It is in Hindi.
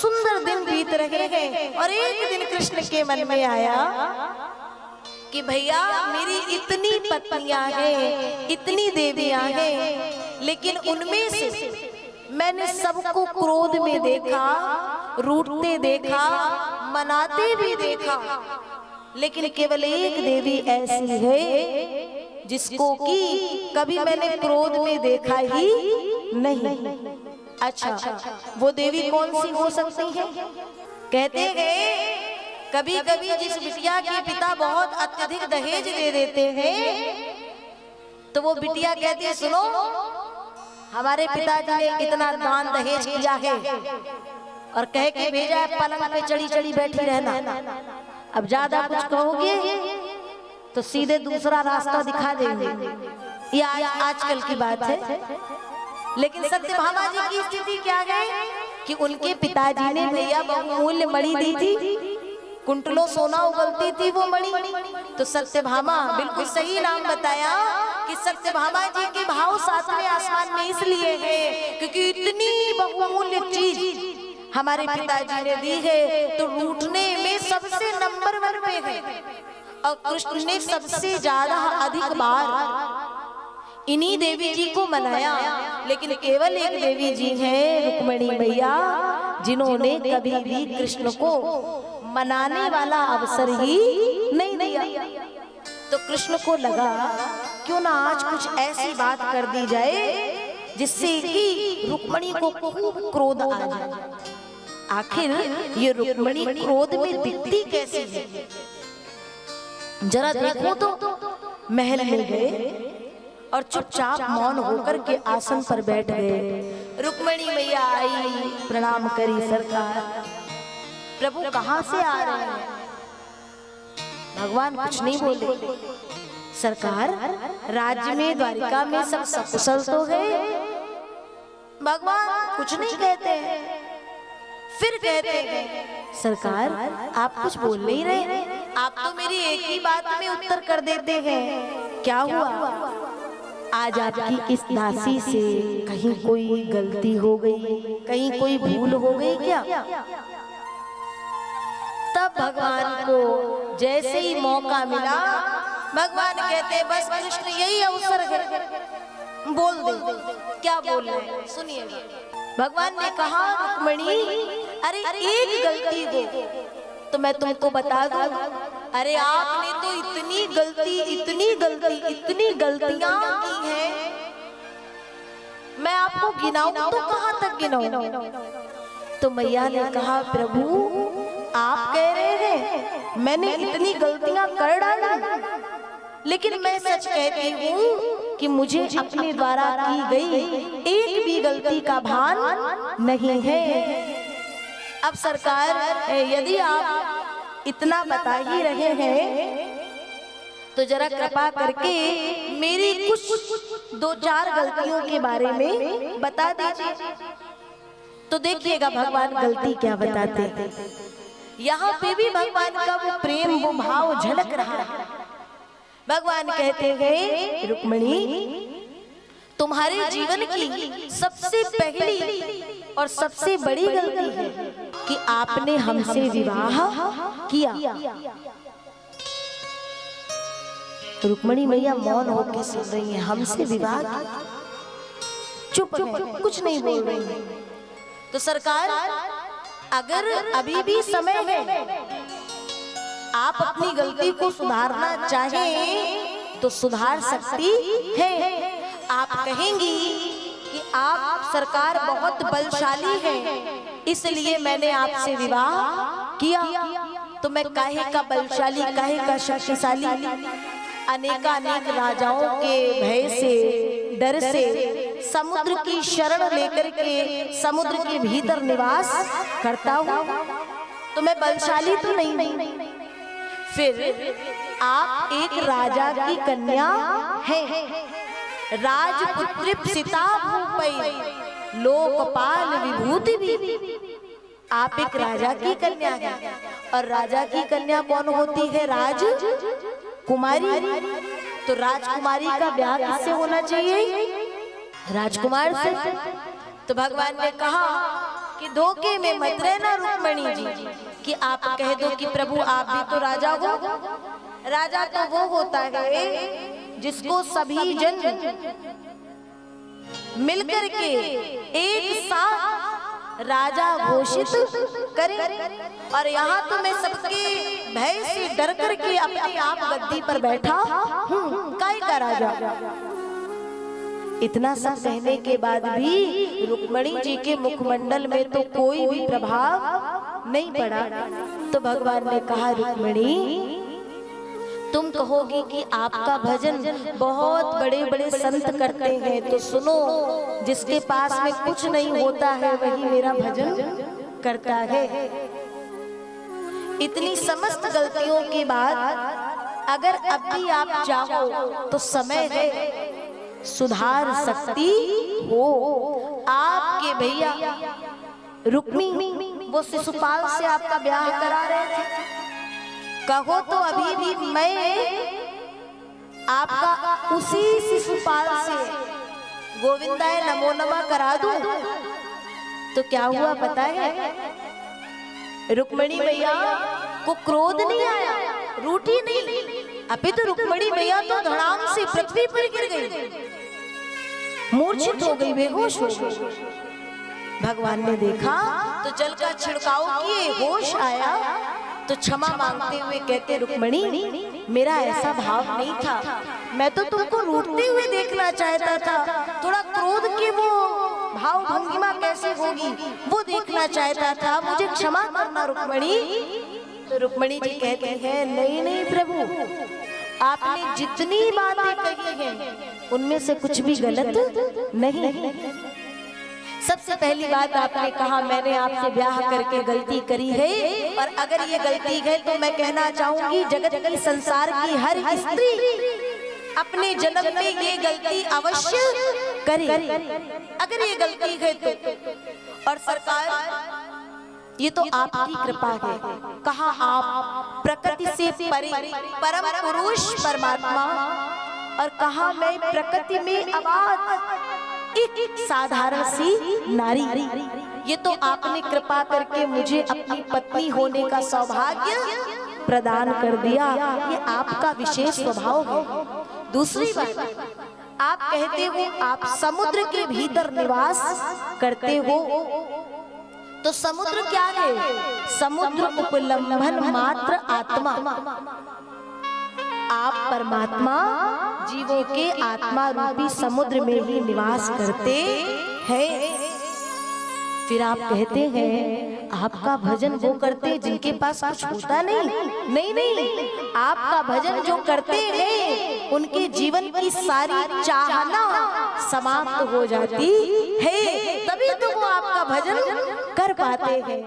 सुंदर दिन बीत रहे हैं और एक दिन कृष्ण के मन में आया कि भैया मेरी इतनी पत्नियां हैं, इतनी देवियां हैं, लेकिन उनमें से मैंने सबको क्रोध में देखा, रूठते देखा, मनाते भी देखा, लेकिन केवल एक देवी ऐसी है जिसको कि कभी मैंने क्रोध में देखा ही नहीं। अच्छा, वो देवी कौन सी हो सकती है? कहते हैं कभी कभी जिस बिटिया के पिता बहुत अत्यधिक दहेज दे देते हैं तो वो बिटिया कहती है सुनो, हमारे पिताजी ने इतना दान दहेज किया है और कह के भेजा है पलंग पे चढ़ी चढ़ी बैठी रहना, अब ज्यादा कुछ कहोगे तो सीधे दूसरा रास्ता दिखा देंगे। ये आजकल की बात है। लेकिन सत्यभामा जी की स्थिति क्या है कि उनके पिताजी ने भैया बहुमूल्य मणि दी थी, कुंटलों सोना उगलती थी वो मणि। तो सत्यभामा, बिल्कुल सही नाम बताया कि सत्यभामा जी के भाव सातवें आसमान में इसलिए है क्योंकि इतनी बहुमूल्य चीज हमारे पिताजी ने दी है, तो रूठने में सबसे नंबर 1 पे है। और कृष्ण ने सबसे ज्यादा अधिक बार इन्हीं देवी जी को मनाया, लेकिन केवल एक देवी जी हैं रुक्मिणी मैया, जिन्होंने कभी भी कृष्ण को मनाने वाला अवसर ही नहीं दिया। तो कृष्ण को लगा क्यों ना आज कुछ ऐसी बात कर दी जाए जिससे कि रुक्मिणी को खूब क्रोध आ जाए। आखिर ये रुक्मिणी क्रोध में दिखती कैसी है? जरा देखो तो महल में गए और चुपचाप मौन होकर के आसन पर बैठ गए। रुक्मिणी मैया आई, प्रणाम करी सरकार। प्रभु कहाँ से आ रहे हैं? भगवान कुछ नहीं बोले। सरकार, राज्य में द्वारिका में सब सकुशल तो है? भगवान कुछ नहीं कहते हैं। फिर कहते हैं सरकार आप कुछ बोल नहीं रहे, आप तो मेरी एक ही बात में उत्तर कर देते हैं। क्या हुआ? आज आपकी इस दासी से कहीं कोई गलती हो गई, कहीं कोई भूल हो गई क्या? तब भगवान को जैसे ही मौका मिला, भगवान कहते बस कृष्ण यही अवसर है, बोल दे। क्या बोल रहे हैं सुनिए। भगवान ने कहा रुक्मिणी अरे एक गलती दो तो मैं तुमको बता दूं। अरे आपने तो इतनी गलतियां की हैं, मैं आपको गिनाऊं तो कहां तक गिनाऊं? तो मैया ने कहा प्रभु आप कह रहे हैं मैंने इतनी गलतियां कर डाली, लेकिन मैं सच कहती हूँ कि मुझे अपने द्वारा की गई एक भी गलती का भान नहीं है। अब सरकार यदि आप इतना बता ही रहे हैं तो जरा कृपा करके मेरी कुछ 2-4 गलतियों के बारे में बता दीजिए। तो देखिएगा भगवान गलती क्या बताते हैं। यहाँ पे भी भगवान का वो प्रेम, वो भाव झलक रहा है। भगवान कहते हैं रुक्मिणी तुम्हारे जीवन की सबसे पहली और सबसे बड़ी गलती है कि आपने हमसे विवाह किया। रुक्मिणी मैया मौन होकर सुन रही है। हमसे विवाह किया, चुप है, कुछ नहीं बोल रही है। तो सरकार अगर अभी भी समय है, आप अपनी गलती को सुधारना चाहें तो सुधार सकती है। आप कहेंगी कि आप सरकार बहुत बलशाली हैं, इसलिए मैंने आपसे विवाह किया। तो मैं काहे का बलशाली, काहे का शक्तिशाली? अनेकानेक राजाओं के भय से, डर से समुद्र की शरण लेकर के समुद्र के भीतर निवास करता हूँ, तो मैं बलशाली तो नहीं। फिर आप एक राजा की कन्या हैं, राजपुत्री सीता भूपई लोकपाल विभूति भी। आप एक राजा की कन्या हैं, और राजा की कन्या कौन होती है? राजकुमारी। तो राजकुमारी का ब्याह किससे होना चाहिए? राजकुमार से। तो भगवान ने कहा कि धोखे में मत रहना कि आप कह दो कि प्रभु आप भी तो राजा हो। राजा तो वो होता है जिसको सभी जन मिलकर के एक साथ राजा घोषित करें। और यहाँ तो मैं सबके भय से डर करके अपने आप गद्दी पर बैठा काय का राजा। इतना सब कहने के बाद भी रुक्मिणी जी के मुखमंडल में तो कोई भी प्रभाव नहीं पड़ा। तो भगवान ने कहा, रुक्मिणी तुम कहोगी कि आपका भजन बहुत बड़े बड़े संत करते हैं, तो सुनो, जिसके पास में कुछ नहीं होता है वही मेरा भजन करता है। इतनी समस्त गलतियों के बाद अगर अब भी आप चाहो तो समय है, सुधार सकती हो। आपके भैया रुक्मी वो शिशुपाल से आपका ब्याह करा रहे थे, कहो तो अभी भी मैं आपका उसी शिशुपाल से गोविंदाय नमो नमः करा दूं। तो क्या हुआ पता है, रुक्मिणी मैया को क्रोध नहीं आया, रूठी नहीं, अभी तो रुक्मिणी मैया तो धड़ाम से पृथ्वी पर गिर गई, मूर्छित हो गई, बेहोश हो गई। भगवान ने देखा तो जल का छिड़काव किए, होश आया तो क्षमा मांगते हुए कहते, रुक्मिणी मेरा ऐसा भाव नहीं था, मैं तो तुमको रूठते हुए देखना चाहता था, थोड़ा क्रोध की वो भाव भंगिमा कैसे होगी वो देखना चाहता था, मुझे क्षमा करना रुक्मिणी। तो रुक्मिणी जी कहती है, नहीं नहीं प्रभु, आपने जितनी बातें कही हैं उनमें से कुछ भी गलत नहीं। सबसे पहली बात आपने कहा मैंने आपसे ब्याह करके गलती करी है, और अगर ये गलती है तो मैं कहना चाहूंगी जगत की संसार की हर स्त्री अपने जन्म में ये गलती अवश्य करे, अगर ये गलती है तो। और सरकार ये तो आपकी कृपा है, कहा आप प्रकृति से परे परम पुरुष परमात्मा, और कहा मैं प्रकृति में आबाद एक साधारण सी नारी। ये तो आपने कृपा करके मुझे अपनी पत्नी होने का सौभाग्य प्रदान कर दिया, ये आपका विशेष स्वभाव है। दूसरी बात, आप कहते हो आप समुद्र के भीतर निवास करते हो, तो समुद्र क्या है? समुद्र उपलंघन मात्र आत्मा। आप परमात्मा जीवों के आत्मा रूपी समुद्र में ही निवास करते हैं। फिर आप कहते हैं आपका भजन वो करते जिनके पास कुछ होता नहीं, नहीं, आपका भजन जो करते हैं उनके जीवन की सारी चाहना समाप्त हो जाती है, तभी तो वो आपका भजन कर पाते हैं।